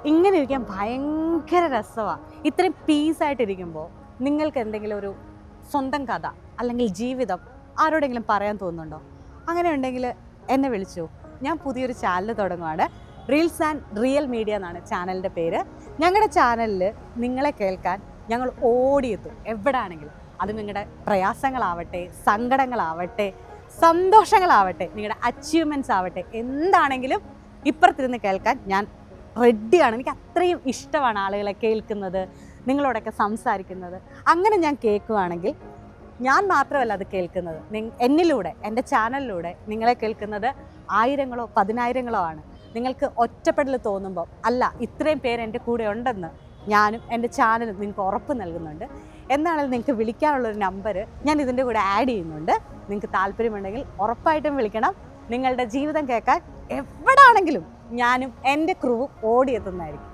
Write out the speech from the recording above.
ഇങ്ങനെ ഇരിക്കാൻ ഭയങ്കര രസമാണ്. ഇത്രയും പീസായിട്ടിരിക്കുമ്പോൾ നിങ്ങൾക്ക് എന്തെങ്കിലും ഒരു സ്വന്തം കഥ അല്ലെങ്കിൽ ജീവിതം ആരോടെങ്കിലും പറയാൻ തോന്നുന്നുണ്ടോ? അങ്ങനെ ഉണ്ടെങ്കിൽ എന്നെ വിളിച്ചു. ഞാൻ പുതിയൊരു ചാനൽ തുടങ്ങുവാണ്. റീൽസ് ആൻഡ് റിയൽ മീഡിയ എന്നാണ് ചാനലിൻ്റെ പേര്. ഞങ്ങളുടെ ചാനലിൽ നിങ്ങളെ കേൾക്കാൻ ഞങ്ങൾ ഓടിയെത്തും എവിടെയാണെങ്കിലും. അത് നിങ്ങളുടെ പ്രയാസങ്ങളാവട്ടെ, സങ്കടങ്ങളാവട്ടെ, സന്തോഷങ്ങളാവട്ടെ, നിങ്ങളുടെ അച്ചീവ്മെൻറ്റ്സ് ആവട്ടെ, എന്താണെങ്കിലും ഇപ്പുറത്തിരുന്ന് കേൾക്കാൻ ഞാൻ റെഡിയാണ്. എനിക്ക് അത്രയും ഇഷ്ടമാണ് ആളുകളെ കേൾക്കുന്നത്, നിങ്ങളോടൊക്കെ സംസാരിക്കുന്നത്. അങ്ങനെ ഞാൻ കേൾക്കുകയാണെങ്കിൽ ഞാൻ മാത്രമല്ല അത് കേൾക്കുന്നത്, എന്നിലൂടെ, എൻ്റെ ചാനലിലൂടെ നിങ്ങളെ കേൾക്കുന്നത് ആയിരങ്ങളോ പതിനായിരങ്ങളോ ആണ്. നിങ്ങൾക്ക് ഒറ്റപ്പെടൽ തോന്നുമ്പോൾ അല്ല, ഇത്രയും പേര് എൻ്റെ കൂടെ ഉണ്ടെന്ന് ഞാനും എൻ്റെ ചാനലും നിങ്ങൾക്ക് ഉറപ്പ് നൽകുന്നുണ്ട്. എന്നാണെങ്കിലും നിങ്ങൾക്ക് വിളിക്കാനുള്ളൊരു നമ്പർ ഞാൻ ഇതിൻ്റെ കൂടെ ആഡ് ചെയ്യുന്നുണ്ട്. നിങ്ങൾക്ക് താല്പര്യമുണ്ടെങ്കിൽ ഉറപ്പായിട്ടും വിളിക്കണം. നിങ്ങളുടെ ജീവിതം കേൾക്കാൻ എവിടാണെങ്കിലും ഞാനും എൻ്റെ ക്രൂവും ഓടിയെത്തുന്നതായിരിക്കും.